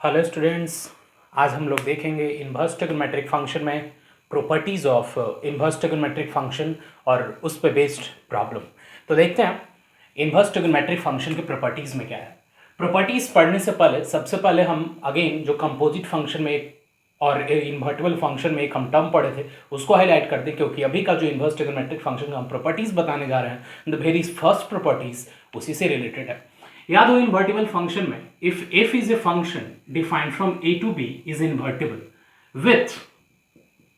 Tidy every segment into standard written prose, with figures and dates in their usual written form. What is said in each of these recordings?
Hello students, आज हम लोग देखेंगे इन्वर्स ट्रिग्नोमेट्रिक फंक्शन में properties of inverse trigonometric function और उस पे बेस्ड प्रॉब्लम। तो देखते हैं इन्वर्स ट्रिग्नोमेट्रिक फंक्शन के प्रॉपर्टीज़ में क्या है। प्रॉपर्टीज़ पढ़ने से पहले सबसे पहले हम अगेन जो कंपोजिट फंक्शन में और इन्वर्टिबल फंक्शन में एक हम टर्म पढ़े थे उसको हाईलाइट कर दें, क्योंकि अभी का जो इन्वर्स ट्रिग्नोमेट्रिक फंक्शन का हम प्रॉपर्टीज़ बताने जा रहे हैं द वेरी फर्स्ट प्रॉपर्टीज़ उसी से रिलेटेड है। याद हो इन्वर्टिबल फंक्शन में if f is a function defined from a to b is invertible with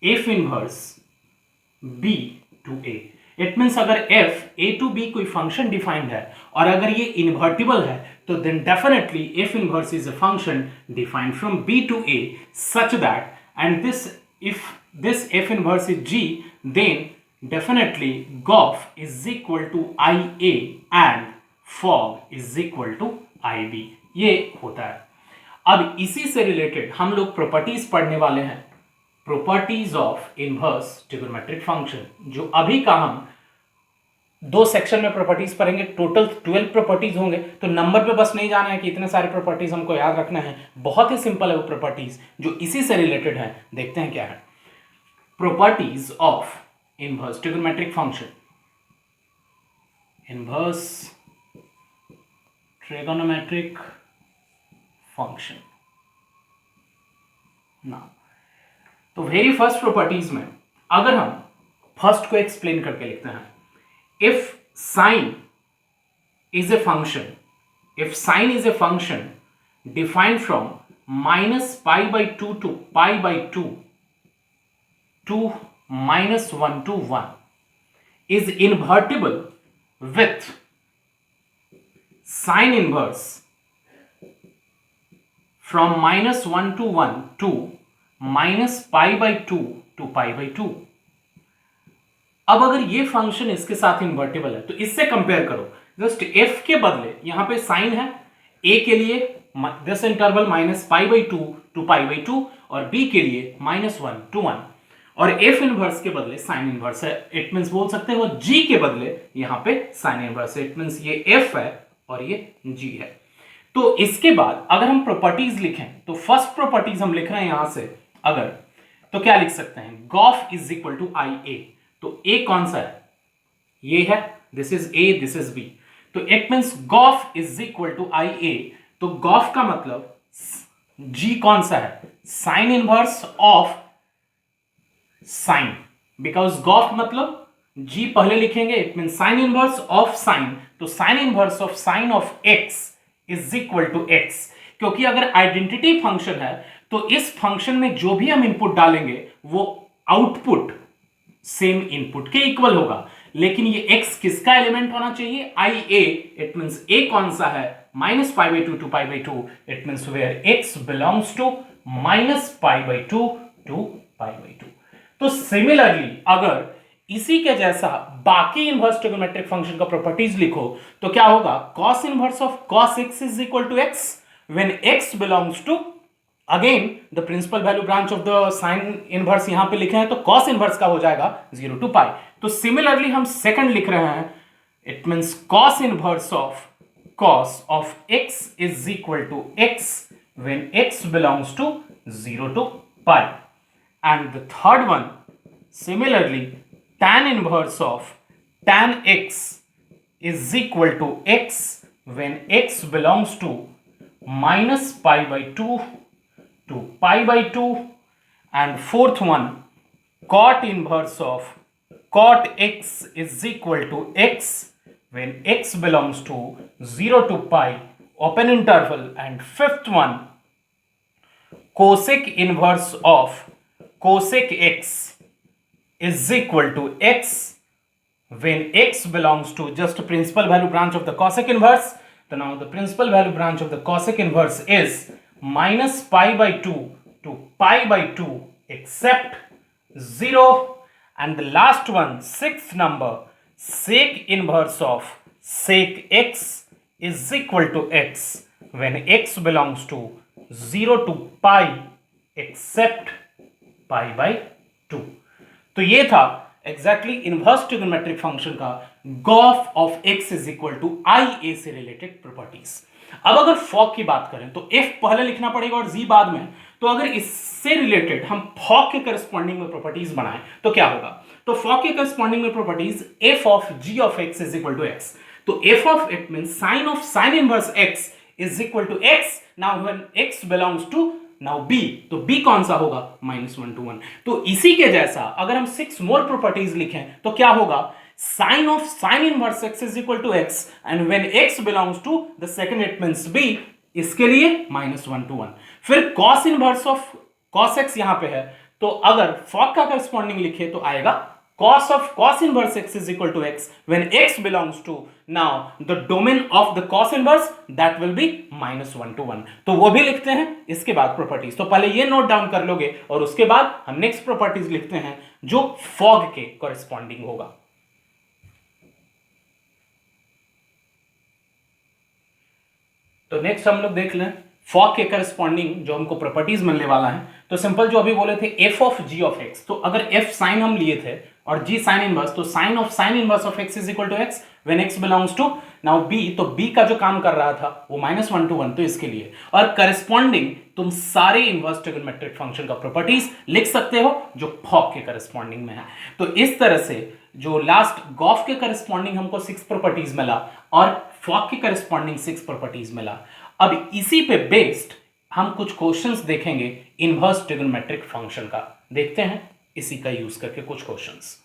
f inverse b to a। It means अगर f a to b कोई function defined है और अगर ये इन्वर्टिबल है तो then definitely f inverse is a function defined from b to a such that and this if this f inverse is g then definitely gof is equal to ia and fog is equal to I B. ये होता है। अब इसी से related हम लोग properties पढ़ने वाले हैं, properties of inverse trigonometric function, जो अभी का हम दो सेक्शन में प्रॉपर्टीज पढ़ेंगे। टोटल 12 प्रॉपर्टीज होंगे, तो नंबर पे बस नहीं जाना है कि इतने सारे प्रॉपर्टीज हमको याद रखना है। बहुत ही सिंपल है वो प्रॉपर्टीज जो इसी से रिलेटेड है। देखते हैं क्या है properties of inverse trigonometric function. Inverse trigonometric function ना, तो वेरी फर्स्ट प्रॉपर्टीज में अगर हम फर्स्ट को एक्सप्लेन करके लिखते हैं, if sine is a function, if sine is a function defined from -π/2 to π/2 to -1 to 1 is invertible with sin inverse from -1 to 1 to -π/2 to π/2। अब अगर ये फंक्शन इसके साथ इन्वर्टिबल है तो इससे कंपेयर करो। जस्ट f के बदले यहां पे साइन है, a के लिए दिस इंटरवल -π/2 to π/2 और b के लिए -1 to 1 और f इनवर्स के बदले साइन इनवर्स है। इट मींस बोल सकते हो g के बदले यहां पे साइन इनवर्स है। इट मींस ये f है और ये g है। तो इसके बाद अगर हम प्रॉपर्टीज लिखें तो फर्स्ट प्रॉपर्टीज हम लिख रहे हैं यहां से अगर, तो क्या लिख सकते हैं, gof is equal to I A. तो a कौन सा है, ये है, this is a, this is b। तो it means gof is equal to I A. तो गॉफ का मतलब g कौन सा है, sine inverse of sine, because gof मतलब g पहले लिखेंगे, it mean sine inverse of sine. तो sine inverse of sine of x is equal to x, क्योंकि अगर आइडेंटिटी फंक्शन है तो इस फंक्शन में जो भी हम इनपुट डालेंगे वो आउटपुट सेम इनपुट के इक्वल होगा। लेकिन ये x किसका एलिमेंट होना चाहिए, I A. It means a कौन सा है, -π/2 to π/2। It means where x belongs to -π/2 to π/2। तो सिमिलरली अगर इसी के जैसा बाकी इनवर्स ट्रिगोनोमेट्रिक फंक्शन का प्रॉपर्टीज लिखो तो क्या होगा, cos inverse of cos x is equal to x when x belongs to, again the principal value branch of the sine inverse यहां पे लिखे हैं तो cos इनवर्स का हो जाएगा 0 to π। तो सिमिलरली हम सेकंड लिख रहे हैं, it means cos inverse of cos of x is equal to x when x belongs to 0 to π। And the third one, similarly, tan inverse of tan x is equal to x when x belongs to -π/2 to π/2। And fourth one, cot inverse of cot x is equal to x when x belongs to 0 to π, open interval। And fifth one, cosec inverse of cosec x is equal to x when x belongs to just principal value branch of the cosec inverse। So now the principal value branch of the cosec inverse is -π/2 to π/2 except 0। And the last one, sixth number, sec inverse of sec x is equal to x when x belongs to 0 to π except π/2। तो ये था exactly inverse trigonometric function का gof of x is equal to I A से related properties. अब अगर fog की बात करें तो एफ पहले लिखना पड़ेगा और जी बाद में। तो अगर इससे रिलेटेड हम फॉग के करस्पॉन्डिंग में प्रॉपर्टीज बनाएं तो क्या होगा? तो फॉग के करस्पॉन्डिंग में properties F of G of x is equal to x. तो F of it means sine of sine inverse x is equal to x. Now when x belongs to now B, तो B कौन सा होगा? -1 to 1। तो इसी के जैसा अगर हम 6 मोर प्रॉपर्टीज लिखें तो क्या होगा? Sine of sine inverse x is equal to X and when x belongs to the second it means B, इसके लिए -1 to 1। फिर cos inverse of cos X यहां पे है, तो अगर फॉग का करस्पॉन्डिंग लिखे तो आएगा cos of cos inverse x is equal to x when x belongs to now the domain of the cos inverse that will be -1 to 1। तो वो भी लिखते हैं इसके बाद प्रॉपर्टीज। तो पहले ये नोट डाउन कर लोगे और उसके बाद हम नेक्स्ट प्रॉपर्टीज लिखते हैं जो फॉग के कॉरेस्पॉन्डिंग होगा। तो नेक्स्ट हम लोग देख लें फॉग के करस्पॉन्डिंग जो हमको प्रॉपर्टीज मिलने वाला है। तो सिंपल जो अभी बोले थे F of G of x, तो अगर एफ साइन हम लिए थे और जी साइन इनवर्स, तो sine of sine inverse of x is equal to x when x belongs to now B. तो बी का जो काम कर रहा था वो -1 to 1, तो इसके लिए। और करस्पॉन्डिंग तुम सारे इनवर्स ट्रिगोनोमेट्रिक फंक्शन का प्रॉपर्टीज लिख सकते हो जो फॉग के करस्पॉन्डिंग में है। तो इस तरह से जो लास्ट गॉफ के करस्पॉन्डिंग हमको 6 प्रॉपर्टीज मिला और फॉग के करस्पॉन्डिंग 6 प्रॉपर्टीज मिला। अब इसी पे बेस्ड हम कुछ क्वेश्चंस देखेंगे इनवर्स ट्रिगोनोमेट्रिक फंक्शन का। देखते हैं इसी का यूज करके कुछ क्वेश्चंस।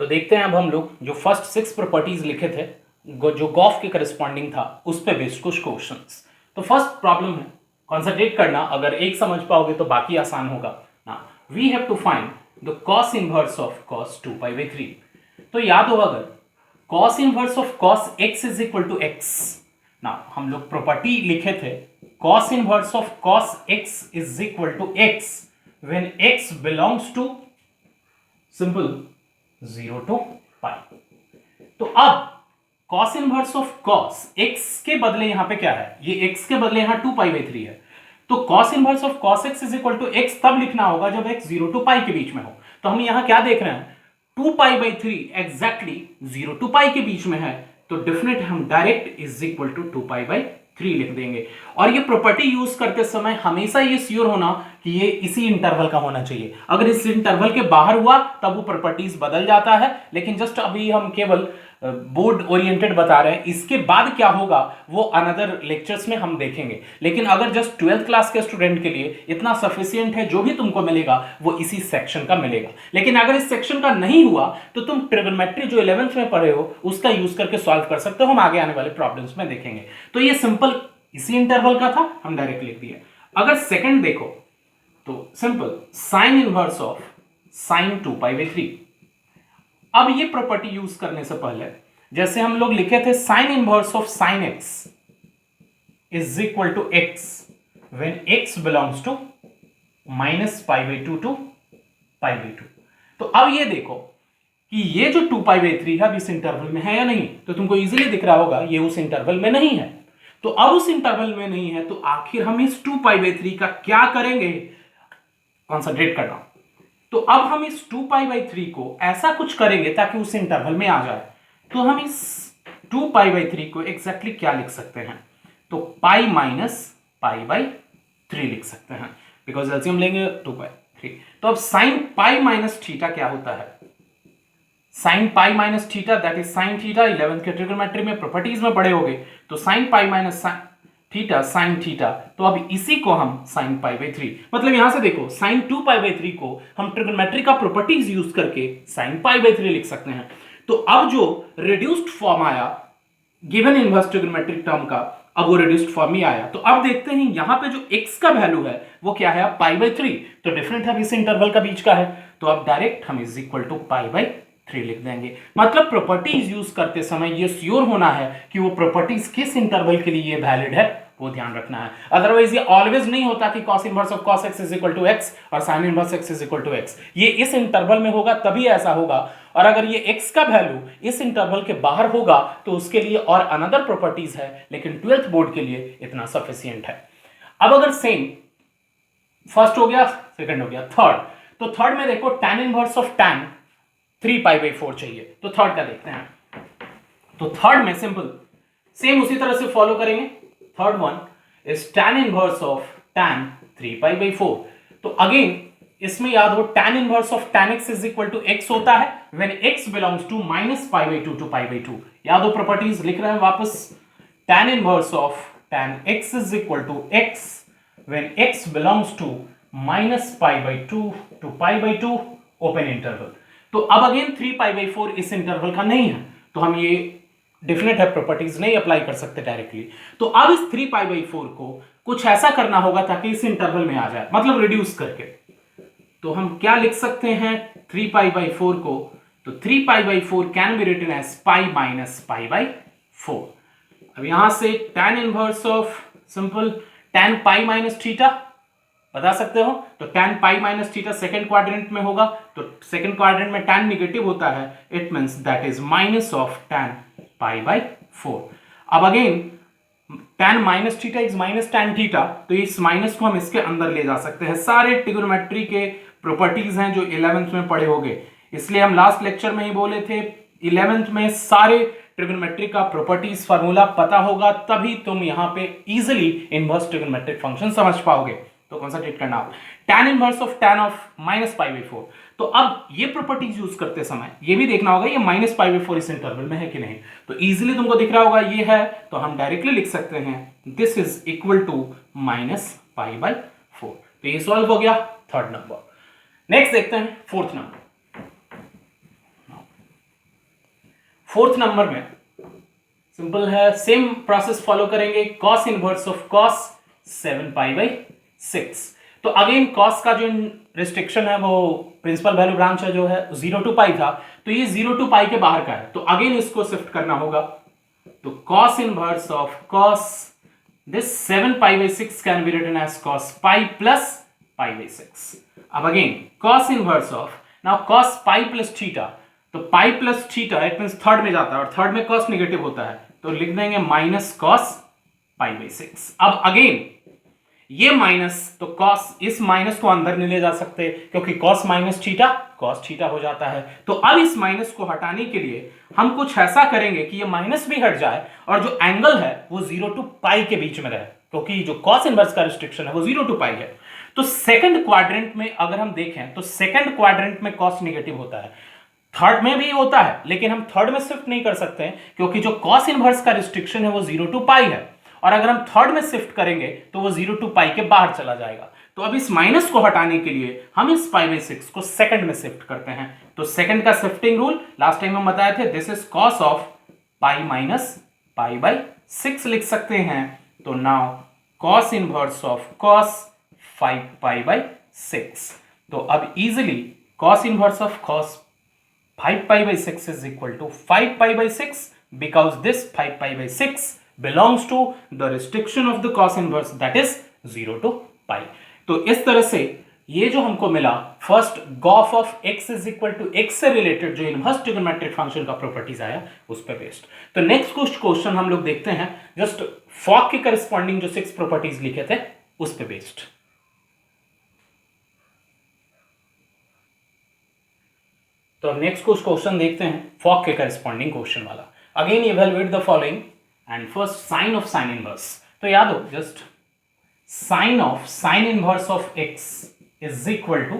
तो देखते हैं अब हम लोग जो फर्स्ट 6 प्रॉपर्टीज लिखे थे जो गॉफ के करस्पॉन्डिंग था उस पे बेस्ड कुछ क्वेश्चंस। तो फर्स्ट प्रॉब्लम है, कंसंट्रेट करना, अगर एक समझ पाओगे तो बाकी आसान होगा ना। We have to find the cos inverse of cos 2π/3। तो याद हो अगर cos inverse of cos x is equal to x, ना हम लोग प्रॉपर्टी लिखे थे cos inverse of cos x is equal to x when x belongs to simple 0 to π। तो अब cos inverse of cos x के बदले यहां पे क्या है? ये x के बदले यहां 2π/3 है। तो cos inverse of cos x is equal to x तब लिखना होगा जब x 0 to π के बीच में हो। तो हम यहां क्या देख रहे हैं? 2π/3 एग्जैक्टली 0 to π के बीच में है, तो डेफिनेट हम डायरेक्ट इज इक्वल टू 2π/3 लिख देंगे। और ये प्रॉपर्टी यूज करते समय हमेशा ये श्योर होना कि ये इसी इंटरवल का होना चाहिए। अगर इस इंटरवल के बाहर हुआ तब वो प्रॉपर्टीज बदल जाता है, लेकिन जस्ट अभी हम केवल बोर्ड ओरिएंटेड बता रहे हैं। इसके बाद क्या होगा वो अनदर लेक्चर्स में हम देखेंगे। लेकिन अगर जस्ट 12th क्लास के स्टूडेंट के लिए इतना सफिशिएंट है, जो भी तुमको मिलेगा वो इसी सेक्शन का मिलेगा। लेकिन अगर इस सेक्शन का नहीं हुआ तो तुम ट्रिगोनोमेट्री जो 11th में पढ़े हो उसका यूज करके सॉल्व कर सकते हो, हम आगे आने वाले प्रॉब्लम्स में देखेंगे। तो ये सिंपल इसी इंटरवल का था, हम डायरेक्ट लिख दिया। अगर सेकंड देखो तो simple sine inverse of sine 2π/3। अब ये प्रॉपर्टी यूज करने से पहले जैसे हम लोग लिखे थे sine inverse of sine x is equal to x when x belongs to -π/2 to π/2। तो अब ये देखो कि ये जो 2π/3 है अब इस इंटरवल में है या नहीं, तो तुमको इजीली दिख रहा होगा ये उस इंटरवल में नहीं है। तो अब उस इंटरवल में नहीं है तो आखिर हम इस 2π/3 का क्या करेंगे? कंसंट्रेट करना। तो अब हम इस 2π/3 को ऐसा कुछ करेंगे ताकि उस इंटरवल में आ जाए। तो हम इस 2π/3 को एग्जैक्टली क्या लिख सकते हैं? तो π - π/3 लिख सकते हैं, बिकॉज एलसीएम लेंगे 2π3। तो अब साइन π - थीटा क्या होता है? Sine π - theta that is sine theta. 11th के ट्रिगोनोमेट्री में प्रॉपर्टीज में पढ़े होगे। तो साइन π - थीटा साइन थीटा। तो अब इसी को हम साइन π/3, मतलब यहां से देखो साइन 2π/3 को हम ट्रिगोनोमेट्री का प्रॉपर्टीज यूज करके साइन π/3 लिख सकते हैं। तो अब जो रिड्यूस्ड फॉर्म आया गिवन इनवर्स ट्रिगोनोमेट्रिक टर्म का, अब वो रिड्यूस्ड फॉर्म ही आया। तो अब देखते हैं यहां पे जो x का वैल्यू है वो क्या है? π/3। तो डिफरेंट है इस इंटरवल का बीच का है, तो अब डायरेक्ट हम इज इक्वल टू π/3 लिख देंगे। मतलब प्रॉपर्टीज यूज करते समय ये श्योर होना है कि वो प्रॉपर्टीज किस इंटरवल के लिए वैलिड है, वो ध्यान रखना है। अदरवाइज ये ऑलवेज नहीं होता कि cos inverse of cos x is equal to x और sin inverse x is equal to x। ये इस इंटरवल में होगा तभी ऐसा होगा, और अगर ये x का वैल्यू इस इंटरवल के बाहर होगा तो उसके लिए और अनदर प्रॉपर्टीज है, लेकिन 12th बोर्ड के लिए इतना सफिशिएंट है। अब अगर सेम फर्स्ट हो गया, सेकंड हो गया, थर्ड। तो थर्ड में देखो tan इनवर्स ऑफ tan 3π/4 चाहिए। तो थर्ड का देखते हैं। तो थर्ड में सिंपल सेम उसी तरह से फॉलो करेंगे। Third one is tan inverse of tan 3π/4। तो अगेन इसमें याद हो tan inverse of tan x is equal to x होता है when x belongs to -π/2 to π/2। याद हो प्रॉपर्टीज लिख रहे हैं वापस। tan inverse of tan x is equal to x when x belongs to -π/2 to π/2 open interval. तो अब अगेन 3π/4 इस इंटरवल का नहीं है, तो हम ये डेफिनेट है प्रॉपर्टीज नहीं अप्लाई कर सकते डायरेक्टली। तो अब इस 3π/4 को कुछ ऐसा करना होगा ताकि इस इंटरवल में आ जाए, मतलब रिड्यूस करके। तो हम क्या लिख सकते हैं 3π/4 को? तो 3π/4 कैन बी रिटन एज π - π/4। अब यहां से tan inverse of simple tan π - theta बता सकते हो। तो tan π - थीटा सेकंड क्वाड्रेंट में होगा, तो सेकंड क्वाड्रेंट में tan निगेटिव होता है, it means that is minus of tan π/4। अब again tan minus theta is minus tan theta, तो इस माइनस को हम इसके अंदर ले जा सकते हैं। सारे ट्रिगोनोमेट्री के प्रॉपर्टीज हैं जो 11th में पढ़े होंगे, इसलिए हम लास्ट लेक्चर में ही बोले थे 11th में सारे ट्रिगोनोमेट्री का प्रॉपर्टीज फार्मूला पता होगा, तभी तुम यहां पे इजीली इनवर्स ट्रिगोनोमेट्रिक फंक्शन समझ पाओगे। तो कंसंट्रेट करना आप tan inverse of tan of -π/4। तो अब ये प्रॉपर्टीज यूज करते समय ये भी देखना होगा ये -π/4 इस इंटरवल में है कि नहीं। तो इजीली तुमको दिख रहा होगा ये है, तो हम डायरेक्टली लिख सकते हैं दिस इज इक्वल टू -π/4। तो ये सॉल्व हो गया थर्ड नंबर। नेक्स्ट देखते हैं फोर्थ नंबर। फोर्थ नंबर में सिंपल है, सेम प्रोसेस फॉलो करेंगे। cos inverse of cos 7π/6। तो अगेन cos का जो रिस्ट्रिक्शन है वो प्रिंसिपल वैल्यू ब्रांच है जो है 0 to π था, तो ये 0 to π के बाहर का है, तो अगेन इसको शिफ्ट करना होगा। तो cos inverse of cos this 7π/6 can be written as cos π plus π/6। अब again cos inverse of now cos π plus theta, तो π plus theta it means third में जाता है और थर्ड में cos निगेटिव होता है, तो लिख देंगे माइनस cos π/6। अब अगेन ये माइनस, तो cos इस माइनस को अंदर नहीं ले जा सकते क्योंकि cos minus theta cos theta हो जाता है। तो अब इस माइनस को हटाने के लिए हम कुछ ऐसा करेंगे कि ये माइनस भी हट जाए और जो एंगल है वो 0 to π के बीच में रहे, क्योंकि जो cos इनवर्स का रिस्ट्रिक्शन है वो 0 to π है। तो सेकंड क्वाड्रेंट में अगर हम देखें तो सेकंड क्वाड्रेंट में cos निगेटिव होता है, थर्ड में भी होता है, लेकिन हम थर्ड में शिफ्ट नहीं कर सकते क्योंकि जो cos इनवर्स का रिस्ट्रिक्शन है वो 0 to π है, और अगर हम थर्ड में शिफ्ट करेंगे तो वो 0 to π के बाहर चला जाएगा। तो अब इस माइनस को हटाने के लिए हम इस π/6 को सेकंड में शिफ्ट करते हैं। तो सेकंड का शिफ्टिंग रूल लास्ट टाइम हम बताए थे, दिस इज cos ऑफ π - π/6 लिख सकते हैं। तो now cos inverse of cos 5π/6। तो अब easily cos inverse of cos 5π/6 is equal to 5π/6 because this 5π/6 belongs to the restriction of the cos inverse that is 0 to π। तो इस तरह से ये जो हमको मिला first gof of x is equal to x से रिलेटेड जो इनवर्स ट्रिगोनोमेट्रिक फंक्शन का प्रॉपर्टीज आया उस पर बेस्ड। तो नेक्स्ट कुछ क्वेश्चन हम लोग देखते हैं जस्ट फॉक के करस्पॉन्डिंग जो 6 प्रॉपर्टीज लिखे थे उस पर बेस्ड। तो नेक्स्ट कुछ क्वेश्चन देखते हैं फॉक के करस्पॉन्डिंग क्वेश्चन वाला। Again evaluate the following and first sine of sine inverse. तो याद हो just sine of sine inverse of x is equal to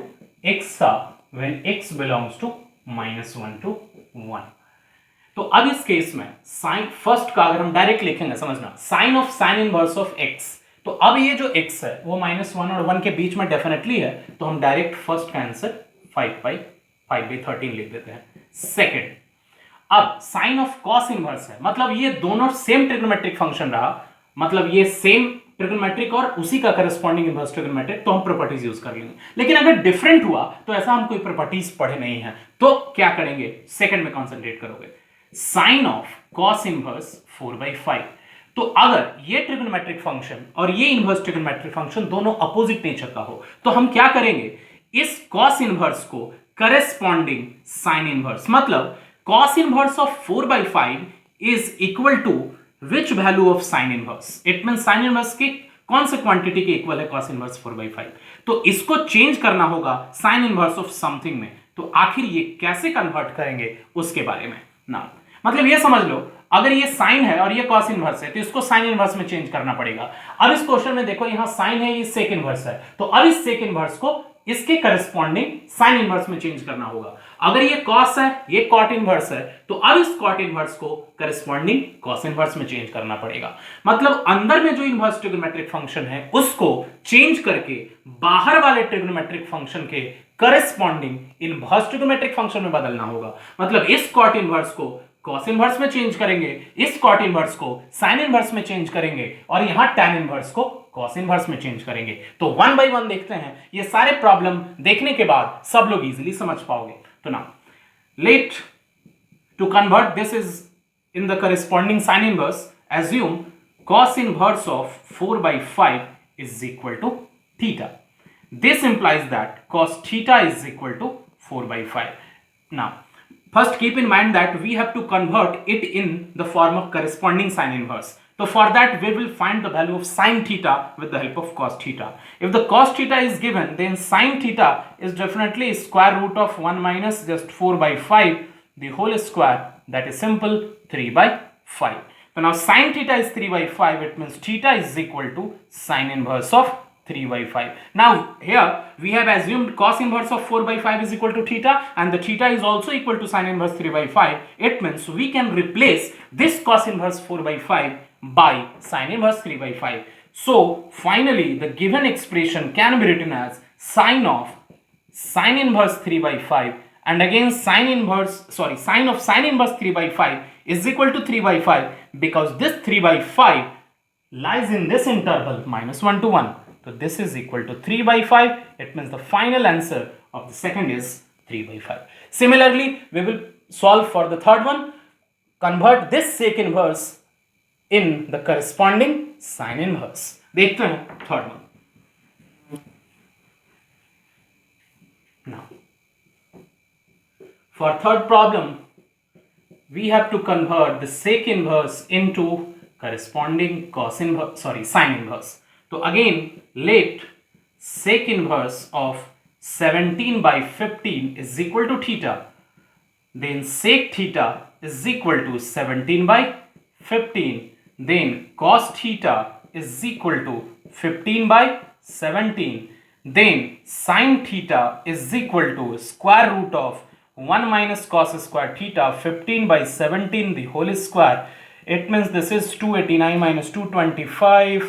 x का when x belongs to -1 to 1। तो अब इस केस में साइन फर्स्ट का अगर हम डायरेक्ट लिखेंगे समझना sine of sine inverse of x, तो अब ये जो x है वो -1 और 1 के बीच में डेफिनेटली है, तो हम डायरेक्ट फर्स्ट का आंसर 5/13 लिख देते हैं। सेकेंड, अब साइन ऑफ कॉस इनवर्स है, मतलब ये दोनों सेम ट्रिग्नोमेट्रिक फंक्शन रहा, मतलब ये सेम ट्रिग्नोमेट्रिक और उसी का करस्पॉन्डिंग इनवर्स ट्रिग्नोमेट्रिक, तो हम प्रॉपर्टीज यूज कर लेंगे। लेकिन अगर डिफरेंट हुआ तो ऐसा हम कोई प्रॉपर्टीज पढ़े नहीं है, तो क्या करेंगे सेकंड में कॉन्सेंट्रेट करोगे। Sine of cos inverse 4/5। तो अगर ये ट्रिग्नोमेट्रिक फंक्शन और ये इनवर्स ट्रिग्नोमेट्रिक फंक्शन दोनों अपोजिट नेचर का हो, तो हम क्या करेंगे इस कॉस इनवर्स को करस्पॉन्डिंग साइन इनवर्स, मतलब cos inverse of 4/5 is equal to which value of sine inverse. It mean sine inverse की कौन से क्वांटिटी के इक्वल है cos इनवर्स 4/5। तो इसको चेंज करना होगा साइन इनवर्स ऑफ समथिंग में, तो आखिर ये कैसे कन्वर्ट करेंगे उसके बारे में ना, मतलब ये समझ लो अगर ये साइन है और ये कॉस इनवर्स है तो इसको साइन इनवर्स में चेंज करना पड़ेगा। अब इस क्वेश्चन में देखो यहां साइन है, ये सेक इनवर्स है, तो अब इस सेक इनवर्स को इसके करस्पॉन्डिंग साइन इनवर्स में चेंज करना होगा। अगर ये कॉस है, ये कॉट इनवर्स है, तो अब इस कॉट इनवर्स को करस्पॉन्डिंग कॉस इनवर्स में चेंज करना पड़ेगा। मतलब अंदर में जो इनवर्स ट्रिग्नोमेट्रिक फंक्शन है उसको चेंज करके बाहर वाले ट्रिग्नोमेट्रिक फंक्शन के करस्पॉन्डिंग इनवर्स ट्रिग्नोमेट्रिक फंक्शन में बदलना होगा। मतलब इस कॉट इनवर्स को कॉस इनवर्स में चेंज करेंगे, इस कॉट इनवर्स को साइन इनवर्स में चेंज करेंगे और यहां टैन इनवर्स को कॉस इनवर्स में चेंज करेंगे। तो वन बाय वन देखते हैं, ये सारे प्रॉब्लम देखने के बाद सब लोग इजीली समझ पाओगे। तो ना let to convert this is in the corresponding sine inverse, assume cos inverse of 4 by 5 is equal to theta. This implies that cos theta is equal to 4 by 5. Now first keep in mind that we have to convert it in the form of corresponding sine inverse. So for that we will find the value of sine theta with the help of cos theta. If the cos theta is given, then sine theta is definitely square root of 1 minus just 4 by 5 the whole square, that is simple 3 by 5. So now sine theta is 3 by 5, it means theta is equal to sine inverse of 3 by 5. Now here we have assumed cos inverse of 4 by 5 is equal to theta, and the theta is also equal to sine inverse 3 by 5. It means we can replace this cos inverse 4 by 5 by sine inverse 3 by 5. So finally the given expression can be written as sine of sine inverse 3 by 5 and again sine of sine inverse 3 by 5 is equal to 3 by 5, because this 3 by 5 lies in this interval minus 1 to 1. So this is equal to 3 by 5. It means the final answer of the second is 3 by 5. Similarly, we will solve for the third one. Convert this sec inverse in the corresponding sine inverse. देखते हैं third one. Now, for third problem, we have to convert the sec inverse into corresponding sine inverse. So again, let sec inverse of 17 by 15 is equal to theta. Then sec theta is equal to 17 by 15. Then cos theta is equal to 15 by 17. Then sin theta is equal to square root of 1 minus cos square theta 15 by 17 the whole square. It means this is 289 minus 225.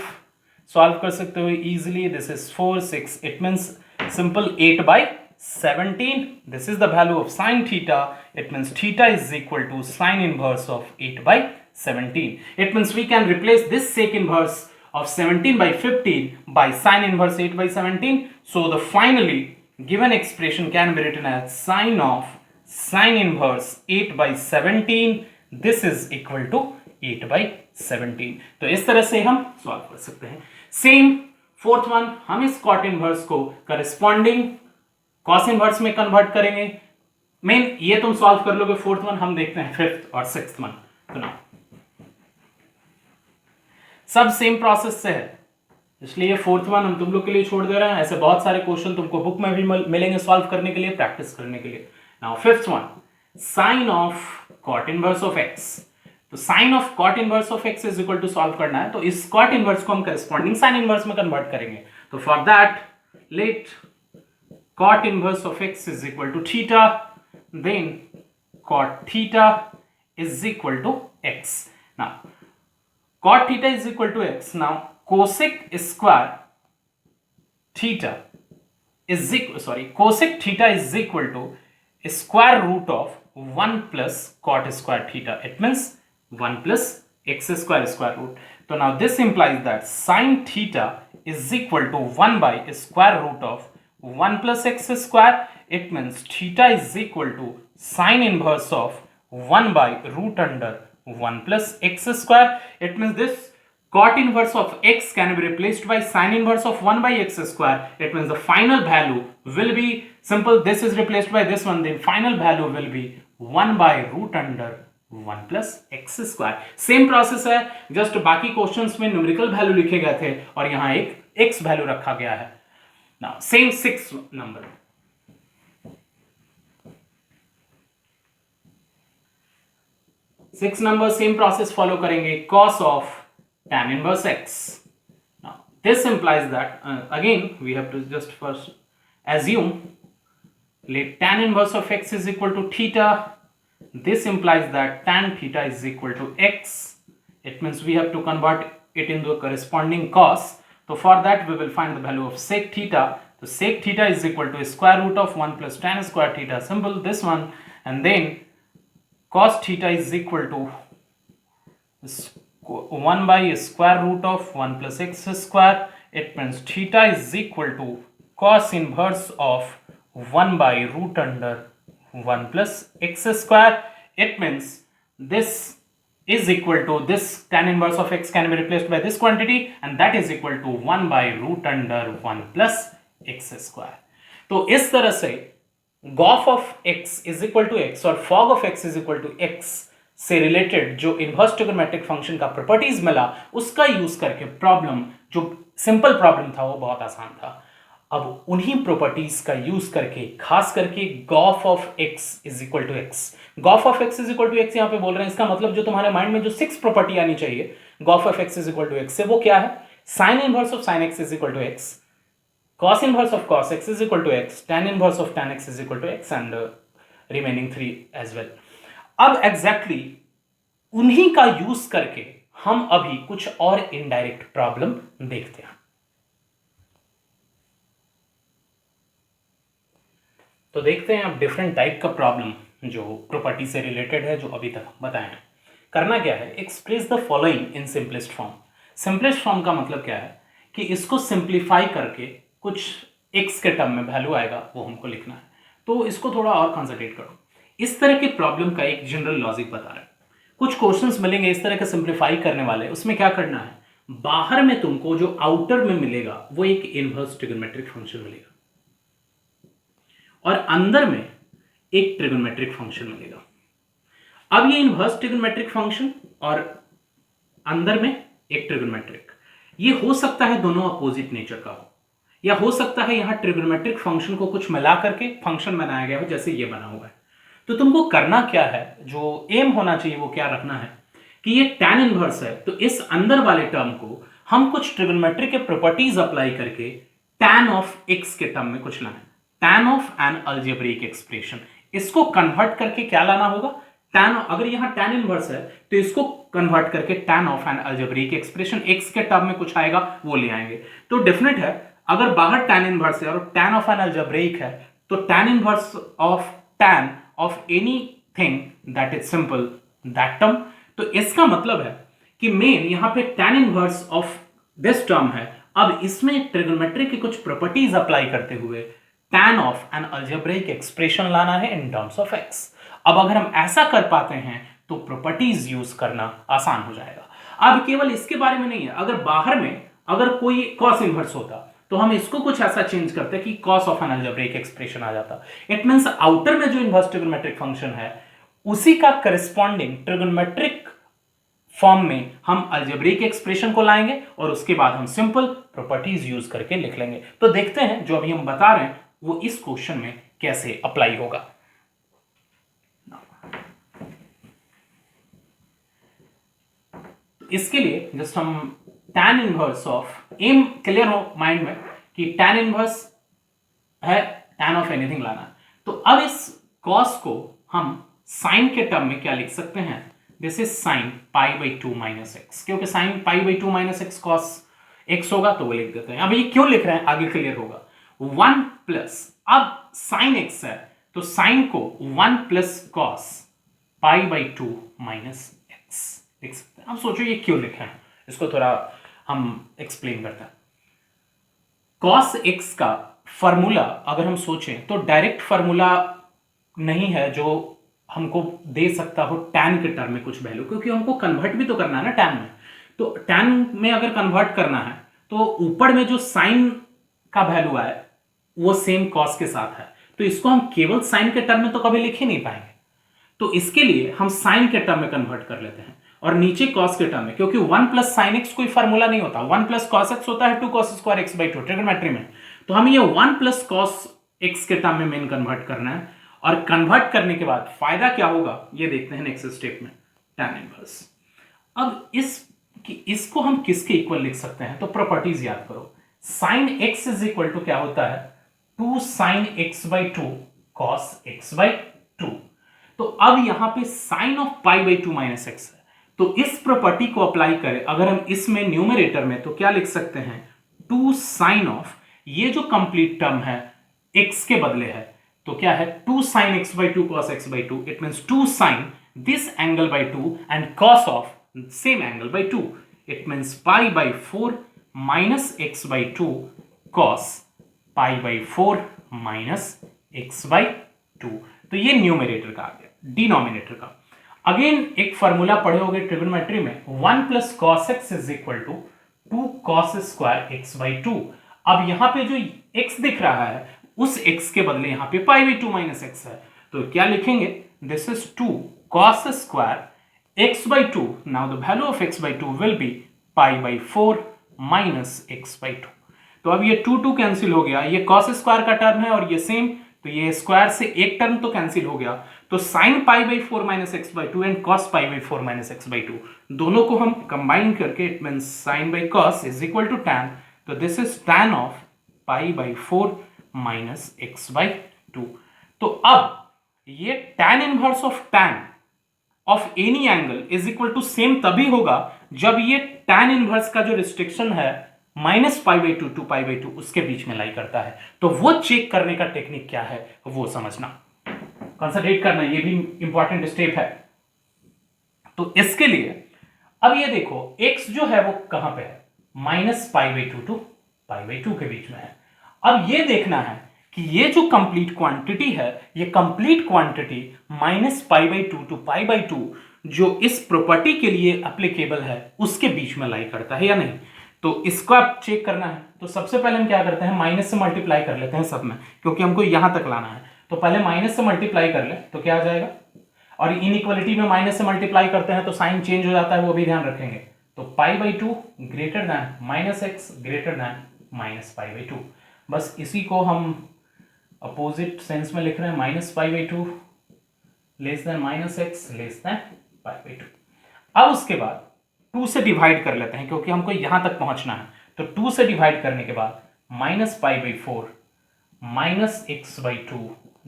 Solve कर सकते हो easily. This is 4 6. It means simple 8 by 17. This is the value of sin theta. It means theta is equal to sin inverse of 8 by 17. It means we can replace this sec inverse of 17 by 15 by sin inverse 8 by 17. So the finally given expression can be written as sin of sin inverse 8 by 17. This is equal to 8 by 17. तो इस तरह से हम solve कर सकते हैं। Same fourth one, हम इस कॉट इनवर्स को करस्पॉन्डिंग कॉस इनवर्स में कन्वर्ट करेंगे। मेन ये तुम सॉल्व कर लोगे फोर्थ वन, हम देखते हैं फिफ्थ और सिक्स्थ वन। तो ना सब सेम प्रोसेस से है, इसलिए फोर्थ वन हम तुम लोग के लिए छोड़ दे रहे हैं। ऐसे बहुत सारे क्वेश्चन तुमको बुक में भी मिलेंगे सॉल्व करने के लिए, प्रैक्टिस करने के लिए। Now fifth one, sine of cot inverse of x. तो sine of cot inverse of x is equal to solve करना है, तो इस कॉट इनवर्स को हम करस्पॉन्डिंग साइन इनवर्स में कन्वर्ट करेंगे। तो for that let cot inverse of x is equal to theta, then cot theta is equal to x. Now cot theta is equal to x. Now cosec square theta is cosec theta is equal to square root of 1 plus cot square theta. It means 1 plus x square root. So now this implies that sin theta is equal to 1 by square root of 1 plus x square. It means theta is equal to sin inverse of 1 by root under 1 plus x square. It means this cot inverse of x can be replaced by sin inverse of 1 by x square. It means the final value will be simple. This is replaced by this one. The final value will be 1 by root under 1 plus x square. Same process है, just बाकी questions में numerical value लिखे गए थे और यहाँ एक x value रखा गया है। Now same 6th number. 6 number same process follow करेंगे, cos of tan inverse x. Now this implies that again we have to just first assume let tan inverse of x is equal to theta. This implies that tan theta is equal to x. It means we have to convert it into a corresponding cos. So for that we will find the value of sec theta. So sec theta is equal to square root of 1 plus tan square theta, simple this one, and then cos theta is equal to 1 by square root of 1 plus x square. It means theta is equal to cos inverse of 1 by root under 1 plus x square. It means this is equal to, this tan inverse of x can be replaced by this quantity, and that is equal to 1 by root under 1 plus x square. तो इस तरह से gauge of x is equal to x और fog of x is equal to x से related जो inverse trigonometric function का properties मिला, उसका यूज करके प्रॉब्लम, जो सिंपल प्रॉब्लम था वो बहुत आसान था. अब उन्हीं प्रॉपर्टीज का यूज करके, खास करके gof of x is equal to x, gof of x is equal to x यहां पे बोल रहे हैं. इसका मतलब जो तुम्हारे माइंड में जो 6 प्रॉपर्टी आनी चाहिए gof of x is equal to x से, वो क्या है? Sine inverse of sine x is equal to x, cos inverse of cos x is equal to x, tan inverse of tan x is equal to x, and remaining 3 as well. अब exactly उन्हीं का use करके हम अभी कुछ और indirect problem देखते हैं. तो देखते हैं अब डिफरेंट टाइप का प्रॉब्लम जो प्रॉपर्टी से रिलेटेड है, जो अभी तक बताए हैं. करना क्या है? Express the following in simplest form. Simplest form का मतलब क्या है कि इसको सिंप्लीफाई करके कुछ x के टर्म में वैल्यू आएगा, वो हमको लिखना है. तो इसको थोड़ा और कंसंट्रेट करो. इस तरह के प्रॉब्लम का एक जनरल लॉजिक बता रहा है. कुछ क्वेश्चंस मिलेंगे इस तरह के सिंप्लीफाई करने वाले. उसमें क्या करना है, बाहर में तुमको जो आउटर में मिलेगा वो एक इनवर्स ट्रिगोनोमेट्रिक फंक्शन मिलेगा और अंदर में एक ट्रिगोनोमेट्रिक फंक्शन मिलेगा. अब ये इनवर्स ट्रिगोनोमेट्रिक फंक्शन और अंदर में एक ट्रिगोनोमेट्रिक, ये हो सकता है दोनों अपोजिट नेचर का हो, या हो सकता है यहां ट्रिगोनोमेट्रिक फंक्शन को कुछ मिला करके फंक्शन बनाया गया हो, जैसे ये बना हुआ है. तो तुमको करना क्या है, जो एम होना चाहिए वो क्या रखना है कि ये tan इनवर्स है, तो इस अंदर वाले टर्म को हम कुछ ट्रिगोनोमेट्रिक के प्रॉपर्टीज अप्लाई करके tan ऑफ x के टर्म में कुछ लाना है. tan of an algebraic expression, इसको कन्वर्ट करके क्या लाना होगा, tan, अगर यहां tan इनवर्स है तो इसको कन्वर्ट करके tan of an algebraic expression x के टर्म में कुछ आएगा वो ले आएंगे. तो डेफिनेट है अगर बाहर tan इनवर्स है और tan ऑफ एन अलजेब्रिक है, तो tan inverse of tan of anything that is simple, that term. तो इसका मतलब है कि मेन यहां पे tan inverse of this term है. अब इसमें ट्रिगोनोमेट्री की कुछ प्रॉपर्टीज अप्लाई करते हुए tan of an algebraic expression लाना है इन टर्म्स ऑफ x. अब अगर हम ऐसा कर पाते हैं तो प्रॉपर्टीज यूज करना आसान हो जाएगा. अब केवल इसके बारे में नहीं है, अगर बाहर में अगर कोई cos इनवर्स होता तो हम इसको कुछ ऐसा चेंज करते कि cos of an algebraic expression आ जाता. इट मींस आउटर में जो इनवर्स ट्रिगोनोमेट्रिक फंक्शन है उसी का करस्पॉन्डिंग ट्रिगोनोमेट्रिक फॉर्म में हम अलजेब्रिक एक्सप्रेशन को लाएंगे और उसके बाद हम सिंपल प्रॉपर्टीज यूज करके लिख लेंगे. तो देखते हैं जो अभी हम बता रहे हैं वो इस क्वेश्चन में कैसे अप्लाई होगा. इसके लिए जस्ट हम tan इनवर्स ऑफ, एम क्लियर हो माइंड में कि tan इनवर्स है tan ऑफ एनीथिंग लाना. तो अब इस cos को हम sin के टर्म में क्या लिख सकते हैं, this is sin pi by 2 minus x, क्योंकि sin pi by 2 minus x cos x होगा तो वो लिख देते हैं. अब ये क्यों लिख रहे हैं आगे क्लियर होगा. 1 प्लस, अब sin x है तो sin को 1 plus cos pi by 2 minus x लिख सकते हैं. अब सोचो ये क्यों लिखे हैं, इसको थोड़ा हम एक्सप्लेन करते हैं. cos x का फॉर्मूला अगर हम सोचें तो डायरेक्ट फॉर्मूला नहीं है जो हमको दे सकता हो tan के टर्म में कुछ वैल्यू, क्योंकि हमको कन्वर्ट भी तो करना है ना tan में. तो tan में अगर कन्वर्ट करना है तो ऊपर में जो sin का वैल्यू है वो सेम cos के साथ है, तो इसको हम केवल sin के टर्म में तो कभी लिख ही नहीं पाएंगे. तो इसके लिए हम sin के टर्म में कन्वर्ट कर लेते हैं और नीचे cos के टर्म में, क्योंकि 1 प्लस साइन एक्स कोई फार्मूला नहीं होता, 1 प्लस कॉस एक्स होता है 2 cos square x by 2 trigonometry में. तो हमें ये 1 प्लस कॉस एक्स के टर्म में मेन कन्वर्ट करना है और कन्वर्ट करने के बाद फायदा क्या होगा ये देखते हैं नेक्स्ट स्टेप में. tan inverse. अब इसको हम किसके इक्वल लिख सकते हैं? तो प्रॉपर्टीज याद करो। Sine x is equal to क्या होता है? 2 sin x by 2 cos x by 2। तो अब यहां पे sine of pi by 2 minus X है, तो इस प्रॉपर्टी को अप्लाई करें अगर हम इसमें न्यूमरेटर में, तो क्या लिख सकते हैं? 2 साइन ऑफ, ये जो कंप्लीट टर्म है x के बदले है, तो क्या है? 2 sin x by 2 cos x by 2, it means 2 sin this angle by 2 and cos of same angle by 2, it means pi by 4 minus x by 2 cos pi by 4 minus x by 2। तो ये numerator का आ गया। Denominator का again एक formula पढ़े होगे trigonometry में, 1 plus cos x is equal to 2 cos square x by 2। अब यहां पे जो x दिख रहा है उस x के बदले यहां पे पाई बाई 2 माइनस एक्स है, तो क्या लिखेंगे? This is 2 cos square x by 2। Now the value of x by 2 will be pi by 4 minus x by 2। तो अब ये 2 2 कैंसिल हो गया, ये cos स्क्वायर का टर्म है और ये सेम, तो ये स्क्वायर से एक टर्म तो कैंसिल हो गया, तो sine pi by 4 minus x by 2 and cos pi by 4 minus x by 2, दोनों को हम कंबाइन करके it means sine by cos is equal to tan. तो this is tan of pi by 4 minus x by 2। तो अब ये tan inverse of tan of any angle is equal to same तभी होगा जब ये टैन इनवर्स का जो रिस्ट्रिक्शन है minus pi by 2 to pi by 2 उसके बीच में लाई करता है। तो वो चेक करने का टेक्निक क्या है वो समझना, कंसंट्रेट करना, ये भी इंपॉर्टेंट स्टेप है। तो इसके लिए अब ये देखो x जो है वो कहां पे है? Minus pi by 2 to pi by 2 के बीच में है। अब ये देखना है कि ये जो कंप्लीट क्वांटिटी है, ये complete quantity minus pi by 2 to pi by 2 जो इस प्रॉपर्टी के लिए एप्लीकेबल है उसके बीच में लाई करता है या नहीं। तो इसको आप चेक करना है, तो सबसे पहले हम क्या करते हैं? माइनस से मल्टीप्लाई कर लेते हैं सब में, क्योंकि हमको यहां तक लाना है। तो पहले माइनस से मल्टीप्लाई कर ले तो क्या आ जाएगा, और इनइक्वालिटी में माइनस से मल्टीप्लाई करते हैं तो साइन चेंज हो जाता है, वो भी ध्यान रखेंगे। तो पाई by 2 greater than minus x greater than minus pi by 2, बस इसी को हम अपोजिट सेंस में लिख रहे हैं, minus pi by 2 less than minus x less than pi by 2। अब उसके बाद 2 से डिवाइड कर लेते हैं क्योंकि हमको यहां तक पहुंचना है। तो 2 से डिवाइड करने के बाद minus pi by 4 minus x by 2,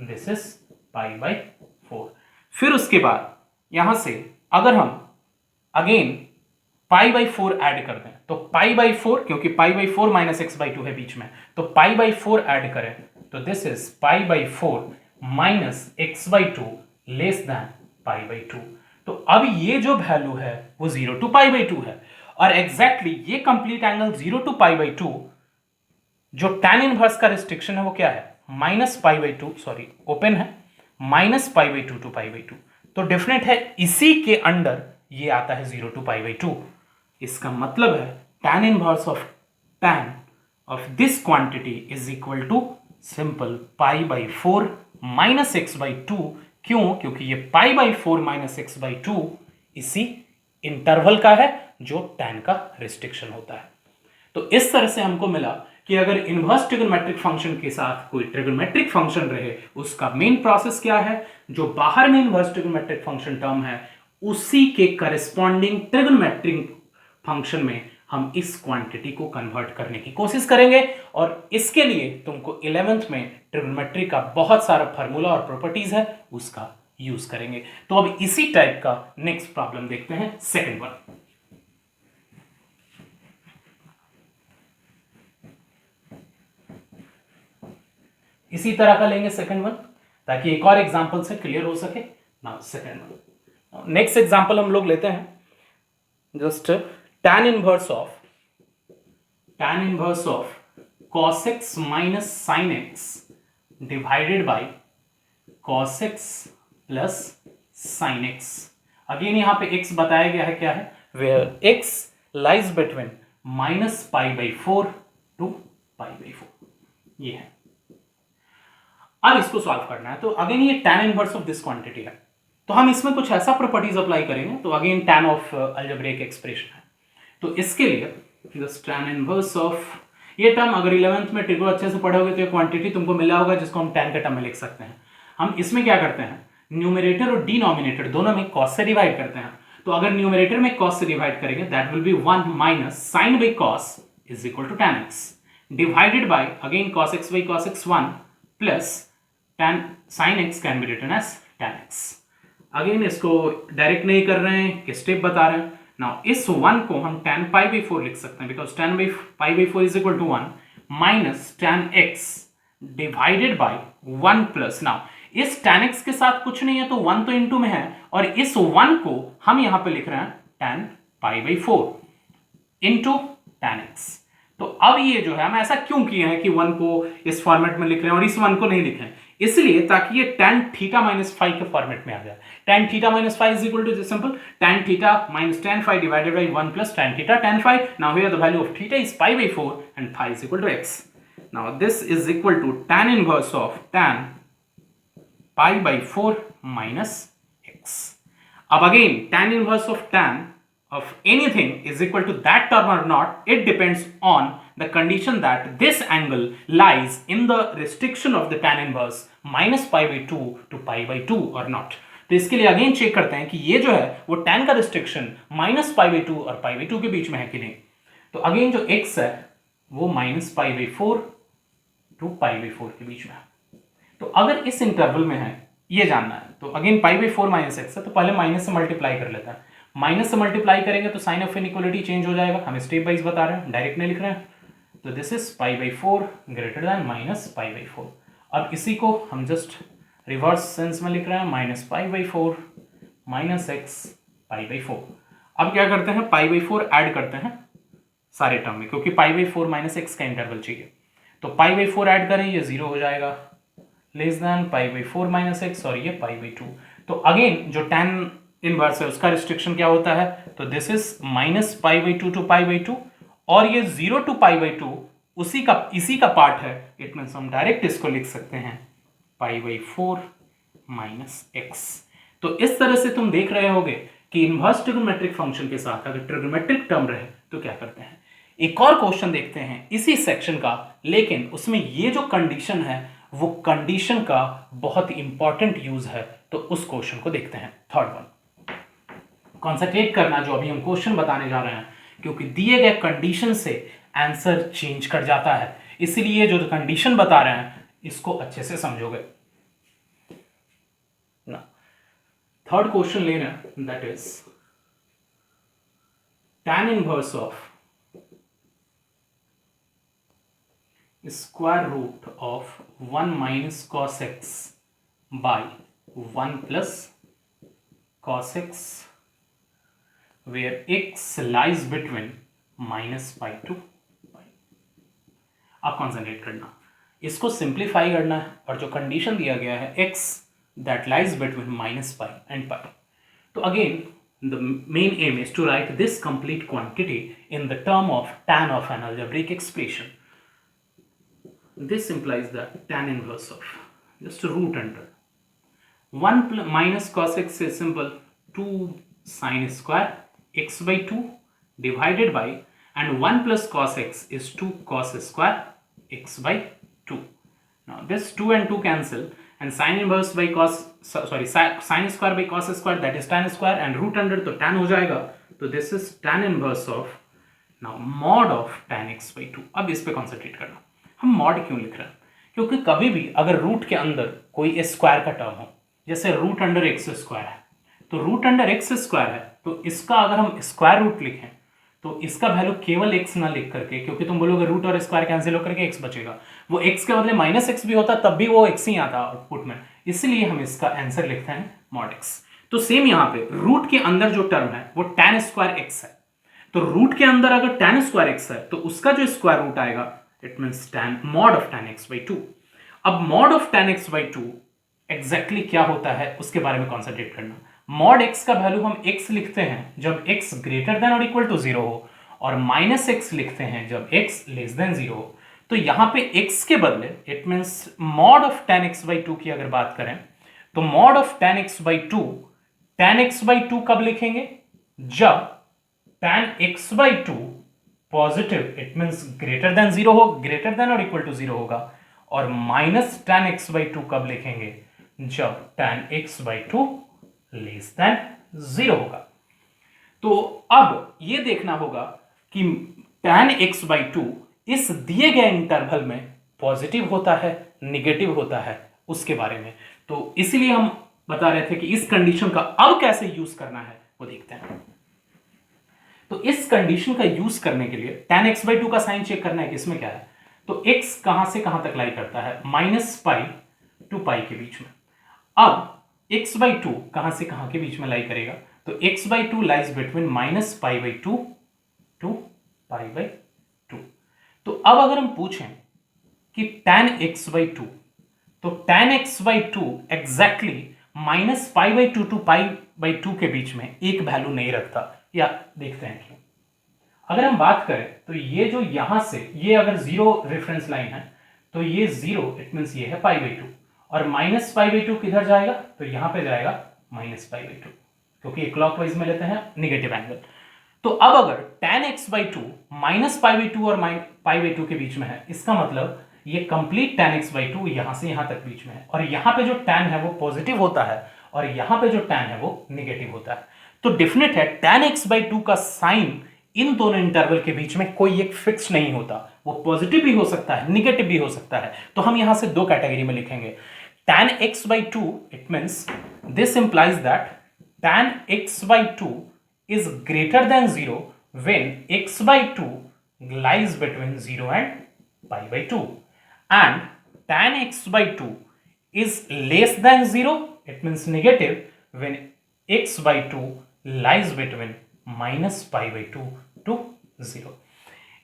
this is pi by 4। फिर उसके बाद यहां से अगर हम अगेन पाई बाई 4 ऐड कर दें तो पाई बाई 4, क्योंकि पाई बाई 4 माइनस एक्स बाई 2 है बीच में, तो पाई बाई 4 ऐड करें तो this is pi by 4 minus x by 2 less than pi by 2। तो अब ये जो वैल्यू है वो 0 टू पाई बाई 2 है, और एग्जैक्टली ये complete angle 0 to pi by 2 जो टैन इनवर्स का रिस्ट्रिक्शन है वो क्या है? Minus pi by 2, sorry open है, minus pi by 2 to pi by 2। तो डेफिनेट है इसी के अंडर ये आता है 0 टू पाई बाई 2। इसका मतलब है tan inverse of tan of this quantity is equal to simple pi by 4 minus x by 2। क्यों? क्योंकि ये pi by 4 minus x by 2 इसी इंटरवल का है जो टैन का रिस्ट्रिक्शन होता है। तो इस तरह से हमको मिला कि अगर इनवर्स ट्रिगोनोमेट्रिक फंक्शन के साथ कोई ट्रिगोनोमेट्रिक फंक्शन रहे उसका मेन प्रोसेस क्या है, जो बाहर में इनवर्स ट्रिगोनोमेट्रिक फंक्शन टर्म है उसी के करस्पॉन्डिंग ट्रिगोनोमेट्रिक फंक्शन में हम इस क्वांटिटी को कन्वर्ट करने की कोशिश करेंगे। और इसके लिए तुमको 11th में ट्रिगोनोमेट्री का बहुत सारा फार्मूला और प्रॉपर्टीज है उसका यूज करेंगे। तो अब इसी टाइप का नेक्स्ट प्रॉब्लम देखते हैं, सेकंड वन। इसी तरह का लेंगे सेकंड वन, ताकि एक और एग्जांपल से क्लियर हो सके। Now second one, next example हम लोग लेते हैं just tan inverse of cos x minus sin x divided by cos x plus sin x। Again यहां पे x बताया गया है क्या है, where x lies between minus pi by 4 to pi by 4, ये है। अब इसको सॉल्व करना है, तो अगेन ये tan inverse of this quantity है, तो हम इसमें कुछ ऐसा प्रॉपर्टीज अप्लाई करेंगे। तो again tan of algebraic expression है, तो इसके लिए जस्ट tan इनवर्स ऑफ, ये टर्म अगर 11th में ट्रिगो अच्छे से पढ़ोगे तो ये क्वांटिटी तुमको मिला होगा जिसको हम tan के टर्म में लिख सकते हैं। हम इसमें क्या करते हैं, न्यूमरेटर और डिनोमिनेटर दोनों में cos से डिवाइड करते हैं। तो अगर न्यूमरेटर में cos से डिवाइड करेंगे that will be 1 minus sine by cos is equal to tan x divided by again cos x by cos x 1 plus tan sin x can be written as tan x। Again इसको direct नहीं कर रहे हैं कि step बता रहे हैं। Now इस 1 को हम tan pi by 4 लिख सकते हैं because tan pi by 4 is equal to 1 minus tan x divided by 1 plus, now इस tan x के साथ कुछ नहीं है तो 1 तो इंटू में है और इस 1 को हम यहां पे लिख रहे हैं tan pi by 4 into tan x। तो अब ये जो है हम ऐसा क्यों किए हैं कि 1 को इस फॉर्मेट में लिख रहे हैं और इस 1 को नहीं लिख रहे हैं, इसलिए ताकि ये tan थीटा माइनस फाइव के फॉर्मेट में आ जाए। tan theta minus five is equal to simple tan theta minus tan five divided by 1 plus tan theta tan five. Now here the value of theta is pi by 4 and phi is equal to x. Now this is equal to tan inverse of tan pi by 4 minus x. अब again tan inverse of tan of anything is equal to that term or not, it depends on the condition that this angle lies in the restriction of the tan inverse minus pi by 2 to pi by 2 or not. तो इसके लिए again check करते हैं कि ये जो है वो tan का रिस्ट्रिक्शन माइनस पाई बाई 2 और पाई बाई 2 के बीच में है कि नहीं। तो अगेन जो x है वो minus pi by 4 to pi by 4 के बीच में है। तो अगर इस इंटरवल में है ये जानना है तो again pi by 4 minus X है तो पहले माइनस से मल्टीप्लाई कर लेता है। माइनस से मल्टीप्लाई करेंगे तो साइन ऑफ इनइक्वालिटी चेंज हो जाएगा। हम स्टेप वाइज बता रहे हैं, डायरेक्ट नहीं लिख रहे हैं। तो this is pi by 4 greater than minus pi by 4। अब इसी को हम जस्ट रिवर्स सेंस में लिख रहे हैं, minus pi by 4 minus x pi by 4। अब क्या करते हैं, पाई बाई 4 ऐड करते हैं सारे टर्म में, क्योंकि पाई बाई 4 माइनस एक्स का इंटरवल चाहिए। तो पाई बाई 4 ऐड करें, ये 0 हो जाएगा, less than pi by 4 minus x और ये पाई बाई 2। तो अगेन जो tan इनवर्स है उसका रिस्ट्रिक्शन क्या होता है, तो this is minus pi by 2 to pi by 2 और ये 0 टू पाई बाई 2 इसी का पार्ट है। इट मीन्स हम डायरेक्ट इसको लिख सकते हैं पाई बाई 4 माइनस एक्स। तो इस तरह से तुम देख रहे होगे कि इनवर्स ट्रिग्नोमेट्रिक फंक्शन के साथ अगर ट्रिग्नोमेट्रिक टर्म रहे तो क्या करते हैं। एक और क्वेश्चन देखते हैं इसी सेक्शन का, लेकिन उसमें ये जो कंडीशन है वो कंडीशन का बहुत इंपॉर्टेंट यूज है। तो उस क्वेश्चन को देखते हैं, थर्ड वन। कॉन्सेंट्रेट करना जो अभी हम क्वेश्चन बताने जा रहे हैं, क्योंकि दिए गए कंडीशन से आंसर चेंज कर जाता है, इसलिए जो कंडीशन बता रहे हैं इसको अच्छे से समझोगे ना। थर्ड क्वेश्चन ले रहे हैं, that is tan inverse of square root of 1 minus cos x by 1 plus cos x where x lies between minus pi to pi. अब कॉन्सेंट्रेट करना, इसको सिंप्लीफाई करना है और जो कंडीशन दिया गया है x that lies between minus pi and pi. तो again the main aim is to write this complete quantity in the term of tan of an algebraic expression. This implies that tan inverse of just root under 1 minus cos x is simple 2 sin square x by 2 divided by, and 1 plus cos x is 2 cos square x by 2. Now this 2 and 2 cancel, and sin inverse by cos sin square by cos square, that is tan square, and root under तो tan हो जाएगा। तो this is tan inverse of now mod of tan x by 2। अब इस पे concentrate करना। हम mod क्यों लिख रहे हैं, क्योंकि कभी भी अगर रूट के अंदर कोई स्क्वायर का टर्म हो, जैसे रूट अंडर एक्स स्क्वायर है, तो रूट अंडर एक्स स्क्वायर है तो इसका अगर हम स्क्वायर रूट लिखें तो इसका वैल्यू केवल एक्स ना लिख करके, क्योंकि तुम बोलोगे रूट और स्क्वायर कैंसिल होकर के एक्स बचेगा, वो एक्स के बदले माइनस एक्स भी होता तब भी वो एक्स ही आता आउटपुट में, इसलिए हम इसका आंसर लिखते हैं मॉड एक्स। तो सेम यहाँ पे रूट के अंदर जो टर्म है वो tan स्क्वायर एक्स है, तो रूट के अंदर अगर tan स्क्वायर एक्स है तो उसका जो स्क्वायर रूट आएगा it means mod of tan x by 2। अब mod of tan x by 2 exactly क्या होता है उसके बारे में कॉन्सेंट्रेट करना। mod x का वैल्यू हम x लिखते हैं जब x ग्रेटर देन और इक्वल टू 0 हो, और माइनस x लिखते हैं जब x लेस देन 0 हो। तो यहां पे x के बदले it means mod of tan x by 2 की अगर बात करें तो mod of tan x by 2 कब लिखेंगे, जब tan x by 2 positive it means greater than 0 हो, ग्रेटर देन और इक्वल टू 0 होगा, और माइनस tan x by 2 कब लिखेंगे, जब tan x by 2 less than 0 होगा। तो अब ये देखना होगा कि tan x/2 इस दिए गए इंटरवल में पॉजिटिव होता है, निगेटिव होता है, उसके बारे में। तो इसीलिए हम बता रहे थे कि इस कंडीशन का अब कैसे यूज करना है वो देखते हैं। तो इस कंडीशन का यूज करने के लिए tan x/2 का साइन चेक करना है कि इसमें क्या है। तो x कहां से कहां तक लाई करता है, -π to π के बीच में। अब x/2 कहां से कहां के बीच में लाई करेगा, तो x/2 लाइज बिटवीन -π/2 टू π/2। तो अब अगर हम पूछें कि tan x/2, तो tan x/2 एग्जैक्टली -π/2 टू π/2 के बीच में एक वैल्यू नहीं रखता। या देखते हैं क्यों। अगर हम बात करें तो ये जो यहां से ये अगर जीरो रेफरेंस लाइन है तो ये जीरो, इट मींस ये है π/2, और -π/2 किधर जाएगा, तो यहां पे जाएगा -π/2, क्योंकि ये क्लॉकवाइज में लेते हैं निगेटिव एंगल। तो अब अगर tan x/2 -π/2 और π/2 के बीच में है, इसका मतलब ये कंप्लीट tan x/2 यहां से यहां तक बीच में है, और यहां पे जो tan है वो पॉजिटिव होता है और यहां पे जो tan है वो निगेटिव होता है। तो डेफिनेट है tan x/2 का साइन इन दोनों इंटरवल के बीच में कोई एक फिक्स नहीं होता, वो पॉजिटिव भी हो सकता है, निगेटिव भी हो सकता है। तो हम यहां से दो कैटेगरी में लिखेंगे। tan x/2, it means this implies that tan x/2 is greater than 0 when x/2 lies between 0 and π/2, and tan x/2 is less than 0, it means negative, when x/2 lies between -π/2 to 0।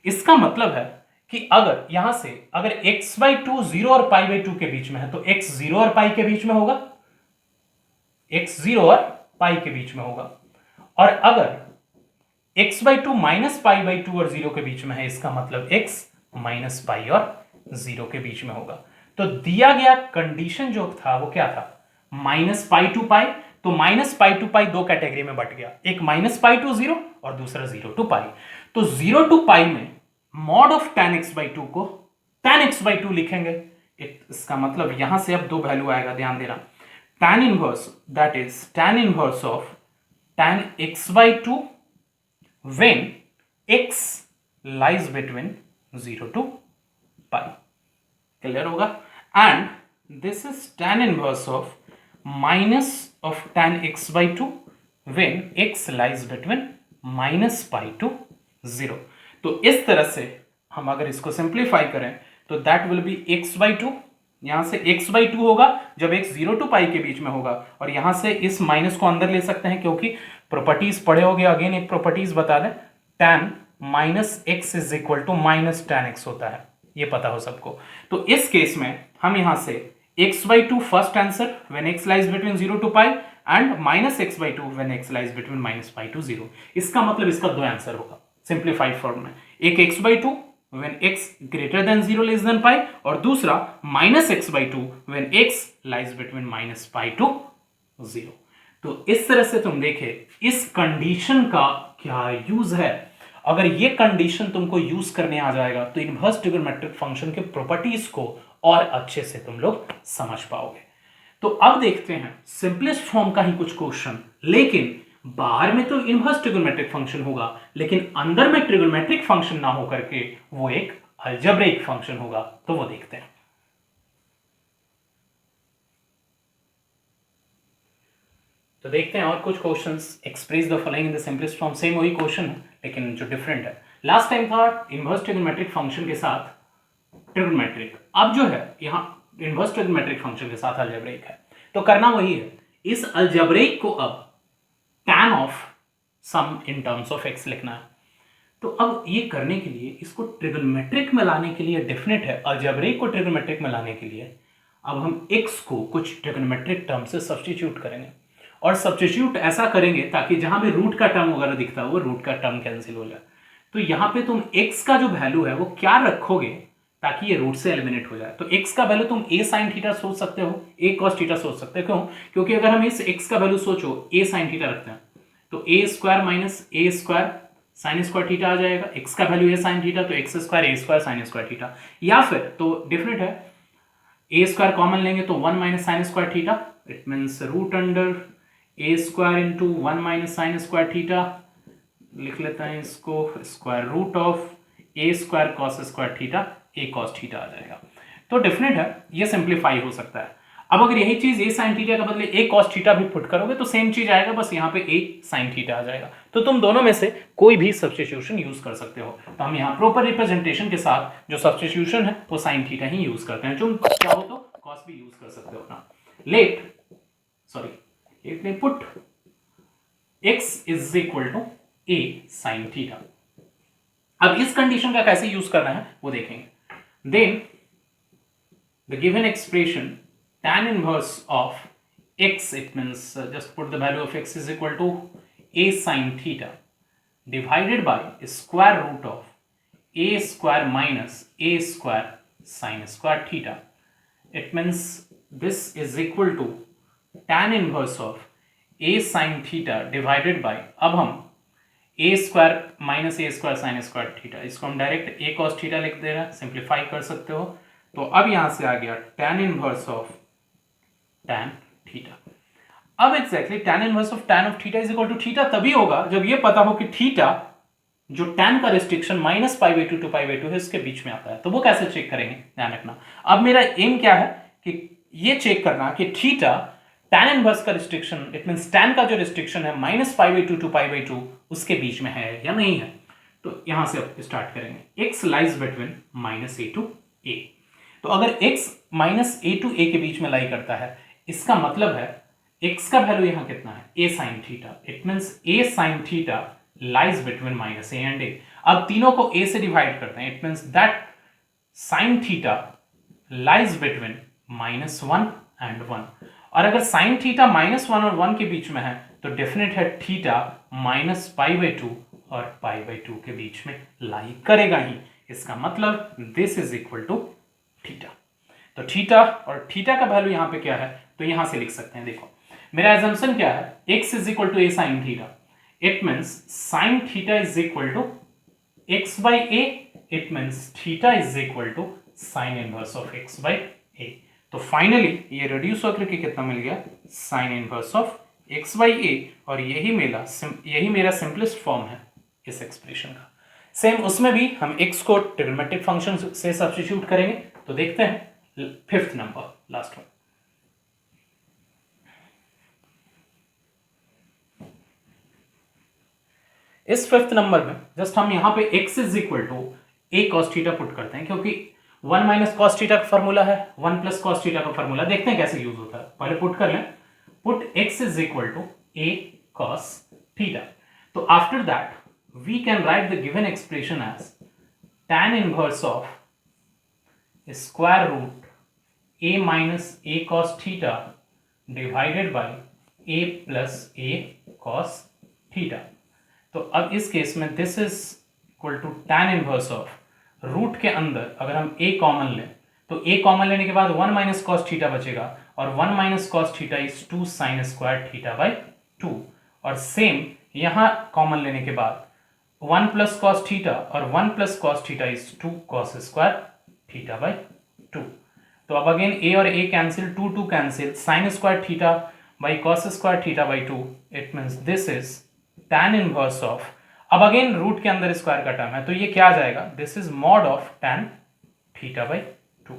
इसका मतलब है कि अगर यहां से अगर x/2 0 और π/2 के बीच में है तो x 0 और π के बीच में होगा, x 0 और π के बीच में होगा। और अगर x/2 -π/2 और 0 के बीच में है, इसका मतलब x -π और 0 के बीच में होगा। तो दिया गया कंडीशन जो था वो क्या था, -π to π। तो -π to π दो कैटेगरी में बट गया, एक -π to 0 और दूसरा 0 to π। तो 0 to π में मॉड ऑफ tan x/2 को tan x/2 लिखेंगे। इसका मतलब यहां से अब दो वैल्यू आएगा, ध्यान देना। tan inverse, that is tan inverse of tan x/2 when x lies between 0 to π। Clear होगा। And this is tan inverse of minus of tan x/2 when x lies between -π to 0। तो इस तरह से हम अगर इसको सिंप्लीफाई करें तो दैट विल बी x/2, यहां से x/2 होगा जब x 0 to π के बीच में होगा, और यहां से इस माइनस को अंदर ले सकते हैं क्योंकि प्रॉपर्टीज पढ़े होगे। अगेन एक प्रॉपर्टीज बता दें, tan -x is equal to -tan x होता है, ये पता हो सबको। तो इस केस में हम यहां से x/2 first answer when x lies between 0 to π and -x/2 when x lies between -π to 0। इसका मतलब इसका दो आंसर होगा सिंप्लीफाइड फॉर्म में, एक x/2 when x greater than 0 less than π, और दूसरा -x/2 when x lies between -π to 0। तो इस तरह से तुम देखे इस कंडीशन का क्या यूज है। अगर ये कंडीशन तुमको यूज करने आ जाएगा तो इनवर्स ट्रिगोनोमेट्रिक फंक्शन के प्रॉपर्टीज को और अच्छे से तुम लोग समझ पाओगे। तो अब देखते हैं सिंपलेस्ट फॉर्म का ही कुछ क्वेश्चन, लेकिन बाहर में तो इनवर्स ट्रिगोनोमेट्रिक फंक्शन होगा लेकिन अंदर में ट्रिगोनोमेट्रिक फंक्शन ना होकर के वो एक अलजेब्रिक फंक्शन होगा। तो वो देखते हैं। तो देखते हैं और कुछ questions. Express the following in the simplest form, same वही क्वेश्चन है लेकिन जो डिफरेंट है। लास्ट टाइम था इनवर्स ट्रिगोनोमेट्रिक फंक्शन के साथ ट्रिगोनोमेट्रिक, अब जो है यहां इनवर्स ट्रिगोनोमेट्रिक फंक्शन के साथ अलजेब्रिक है। तो करना वही है, इस अलजेब्रिक को अब tan of sum in terms of x लिखना है। तो अब ये करने के लिए इसको ट्रिगोनोमेट्रिक में लाने के लिए डेफिनेट है अलजेब्रिक को ट्रिगोनोमेट्रिक में लाने के लिए अब हम x को कुछ ट्रिगोनोमेट्रिक टर्म से सब्स्टिट्यूट करेंगे, और सब्स्टिट्यूट ऐसा करेंगे ताकि जहां पे रूट का टर्म वगैरह दिखता है वो रूट का टर्म कैंसिल हो जाए। तो यहां पे तुम x का जो वैल्यू है वो क्या रखोगे ताकि ये रूट से एलिमिनेट हो जाए। तो x का वैल्यू तुम a sin थीटा सोच सकते हो, a cos थीटा सोच सकते हो। क्यों? क्योंकि अगर हम इस x का वैल्यू सोचो a sin थीटा रखते हैं तो a square minus a square sine square theta आ जाएगा। x का वैल्यू a sin थीटा तो x square a square sine square theta, या फिर तो डिफरेंट है a स्क्वायर कॉमन लेंगे तो 1 minus sine square theta, it means root under a square into 1 minus sine square theta लिख लेते हैं इसको, square root of a square cos square theta, a cos theta आ जाएगा। तो डेफिनेट है ये सिंप्लीफाई हो सकता है। अब अगर यही चीज ए साइन थीटा के बदले ए कॉस थीटा भी पुट करोगे तो सेम चीज आएगा, बस यहाँ पे ए साइन थीटा आ जाएगा। तो तुम दोनों में से कोई भी सब्स्टिट्यूशन यूज कर सकते हो। तो हम यहाँ प्रॉपर रिप्रेजेंटेशन के साथ जो सब्स्टिट्यूशन है वो साइन थीटा ही यूज करते हैं। तुम क्या हो तो कॉस भी यूज कर सकते हो ना। Let me put x is equal to A sine theta. अब इस कंडीशन का कैसे यूज करना है वो देखेंगे। Then the given expression tan inverse of x, it means just put the value of x is equal to a sin theta divided by square root of a square minus a square sin square theta. It means this is equal to tan inverse of a sin theta divided by, अब हम a square minus a square sin square theta, इसको हम direct a cos theta लिख दे रहे हैं, simplify कर सकते हो। तो अब यहां से आ गया tan inverse of tan theta. अब exactly tan inverse of tan of theta is equal to theta तभी होगा जब ये पता हो कि थीटा जो tan का रिस्ट्रिक्शन -π/2 to π/2 है उसके बीच में आता है। तो वो कैसे चेक करेंगे, ध्यान रखना। अब मेरा एम क्या है कि ये चेक करना कि थीटा tan इनवर्स का रिस्ट्रिक्शन, इट मींस tan का जो रिस्ट्रिक्शन है -π/2 to π/2 उसके बीच में है या नहीं है। तो यहां से अब स्टार्ट करेंगे। x lies between -a to a। तो अगर x -a to a के बीच में लाई करता है, इसका मतलब है x का वैल्यू यहां कितना है, a sin theta. It means a sin theta lies between -a and a। अब तीनों को a से डिवाइड करते हैं, it means that sin theta lies between -1 and 1। और अगर sin थीटा -1 और 1 के बीच में है तो डेफिनेट है थीटा -π/2 और π/2 के बीच में लाई करेगा ही। इसका मतलब this is equal to theta. तो थीटा और थीटा का वैल्यू यहां पे क्या है, तो यहां से लिख सकते हैं। देखो मेरा एजम्पशन क्या है, x is equal to a sine theta. It means sine theta is equal to x by a। It means theta is equal to sine inverse of x by a। तो फाइनली ये reduce होकर के कितना मिल गया, sine inverse of x by a। और यही मेरा सिंपलेस्ट फॉर्म है इस एक्सप्रेशन का। सेम उसमें भी हम x को ट्रिग्नोमेट्रिक फंक्शन से सब्स्टिट्यूट करेंगे। तो देखते हैं 5th नंबर, लास्ट वन। इस 5th नंबर में जस्ट हम यहां पे x is equal to a cos theta put करते हैं, क्योंकि 1 माइनस cos थीटा का फॉर्मूला है, 1 प्लस cos थीटा का फॉर्मूला। देखते हैं कैसे यूज होता है, पहले पुट कर लें। Put x is equal to a cos theta. तो after that we can write the given expression as tan inverse of square root a minus a cos theta divided by a plus a cos theta. तो अब इस case में this is equal to tan inverse of root के अंदर अगर हम a common लें तो a कॉमन लेने के बाद 1 माइनस cos थीटा बचेगा, और 1 minus cos theta is 2 sign square theta by 2। और सेम यहां कॉमन लेने के बाद 1 प्लस cos थीटा और 1 plus cos theta is 2 cos square theta by 2। तो अब अगेन a और a cancel, 2 cancel, sign square theta by cos square theta by 2। It means this is tan inverse of, अब again root के अंदर square का term है तो ये क्या आ जाएगा, this is mod of tan theta by 2।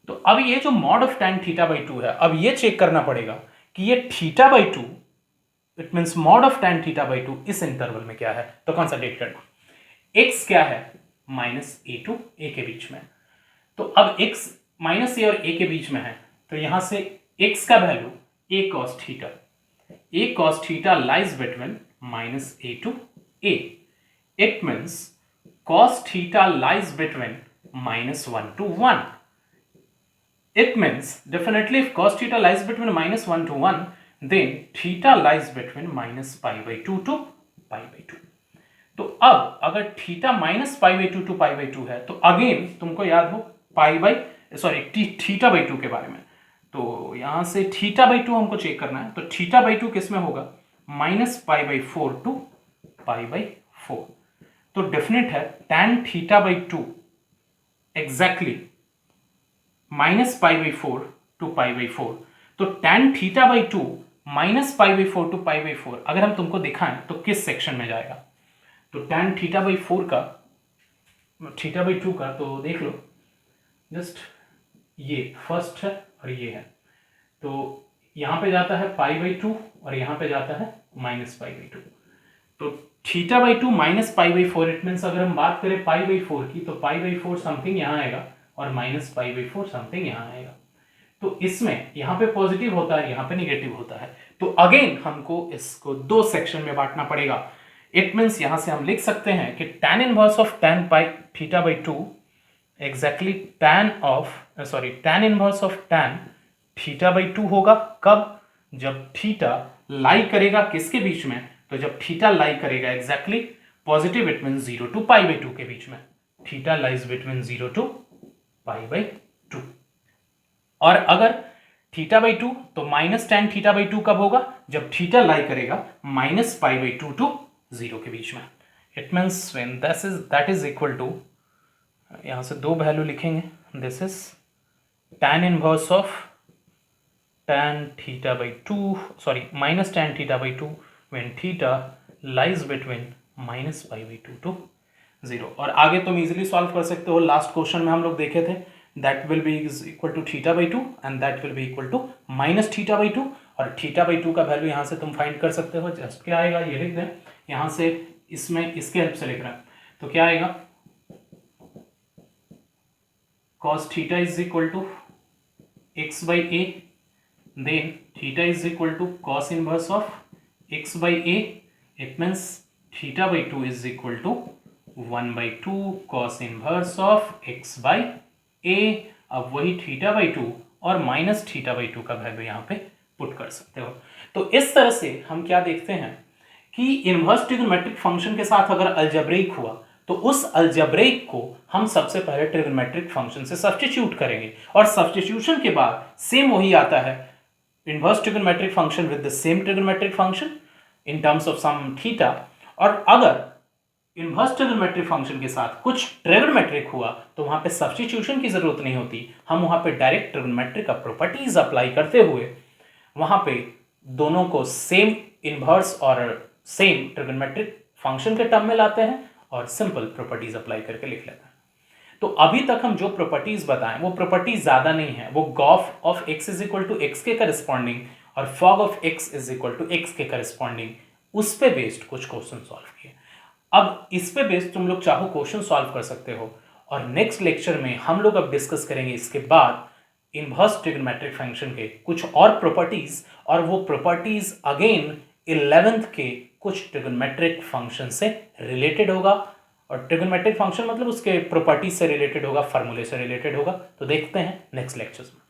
तो अब ये जो mod of tan theta by 2 है, अब ये चेक करना पड़ेगा कि ये theta by 2, it means mod of tan theta by 2 इस इंटरवल में क्या है। तो कंसंट्रेट करना, x क्या है, -a टू a के बीच में। तो अब x माइनस a और a के बीच में है तो यहां से x का value a cos theta, a cos theta lies between -a to a. It means cos theta lies between -1 to 1. It means definitely if cos theta lies between -1 to 1, then theta lies between -π/2 to π/2. तो अब अगर theta -π/2 to π/2 है तो again तुमको याद हो theta by 2 के बारे में। तो यहां से थीटा बाई 2 हमको चेक करना है। तो थीटा बाई 2 किस में होगा, -π/4 टू π/4। तो डेफिनेट है tan theta by 2 exactly -π/4 to π/4। तो tan थीटा बाई 2 -π/4 to π/4 अगर हम तुमको दिखाएं तो किस सेक्शन में जाएगा? तो tan θ/4 का, θ/2 का, तो देख लो जस्ट ये फर्स्ट है और ये है, तो यहाँ पे जाता है π/2 और यहाँ पे जाता है -π/2। तो θ/2 -π/4 इट मीन्स अगर हम बात करें π/4 की तो π/4 समथिंग यहाँ आएगा और -π/4 समथिंग यहाँ आएगा। तो इसमें यहाँ पे पॉजिटिव होता है, यहाँ पे निगेटिव होता है। तो अगेन हमको इसको दो सेक्शन में बांटना पड़ेगा। इट मीन्स यहाँ से हम लिख सकते हैं कि tan inverse of tan θ/2 exactly tan inverse of tan θ/2 होगा। कब? जब थीटा लाई करेगा किसके बीच में? तो जब थीटा लाई करेगा exactly positive, it mean 0 to π/2 के बीच में। Theta lies between 0 to π/2। और अगर θ/2 तो -tan θ/2 कब होगा? जब थीटा लाई करेगा -π/2 to 0 के बीच में। It means when that is equal to, यहां से दो वैल्यू लिखेंगे, this is tan inverse of tan θ/2 -tan θ/2 when theta lies between -π/2 to 0। और आगे तुम इजीली सॉल्व कर सकते हो। लास्ट क्वेश्चन में हम लोग देखे थे that will be is equal to θ/2 and that will be equal to -θ/2 और θ/2 का वैल्यू यहाँ से तुम फाइंड कर सकते हो। जस्ट क्या आएगा ये लिख दें यहाँ से, इसमें इसके हेल्प से लिख रहे हैं तो क्या आएगा, cos theta is equal to x/a, then theta is equal to cos inverse of x/a, it means θ/2 is equal to 1/2 cos inverse of x/a। अब वही θ/2 और -θ/2 का वैल्यू यहाँ पे पुट कर सकते हो। तो इस तरह से हम क्या देखते हैं कि इनवर्स ट्रिग्नोमेट्रिक फंक्शन के साथ अगर अलजेब्रिक हुआ तो उस अलजेब्रिक को हम सबसे पहले ट्रिग्नोमेट्रिक फंक्शन से सब्स्टिट्यूट करेंगे और सब्स्टिट्यूशन के बाद सेम वही आता है inverse trigonometric function with the same trigonometric function in terms of some theta। और अगर inverse trigonometric function के साथ कुछ trigonometric हुआ तो वहां पे substitution की जरूरत नहीं होती, हम वहां पे डायरेक्ट trigonometric का प्रॉपर्टीज अप्लाई करते हुए वहां पे दोनों को सेम इनवर्स और सेम trigonometric फंक्शन के टर्म में लाते हैं और सिंपल प्रॉपर्टीज अप्लाई करके लिख लेते हैं। तो अभी तक हम जो प्रॉपर्टीज बताएं वो प्रॉपर्टीज ज्यादा नहीं है, वो gof of x is equal to X के करस्पॉन्डिंग और fog of x is equal to X के करस्पॉन्डिंग, उस पे बेस्ड कुछ क्वेश्चन सॉल्व किए। अब इस पे बेस्ड तुम लोग चाहो क्वेश्चन सॉल्व कर सकते हो और नेक्स्ट लेक्चर में हम लोग अब डिस्कस करेंगे इसके बाद इनवर्स ट्रिग्नोमेट्रिक फंक्शन के कुछ और प्रॉपर्टीज, और वो प्रॉपर्टीज अगेन 11th के कुछ ट्रिग्नोमेट्रिक फंक्शन से रिलेटेड होगा। और ट्रिग्नोमेट्रिक फंक्शन मतलब उसके प्रॉपर्टीज से रिलेटेड होगा, फार्मूले से रिलेटेड होगा। तो देखते हैं नेक्स्ट लेक्चर्स में।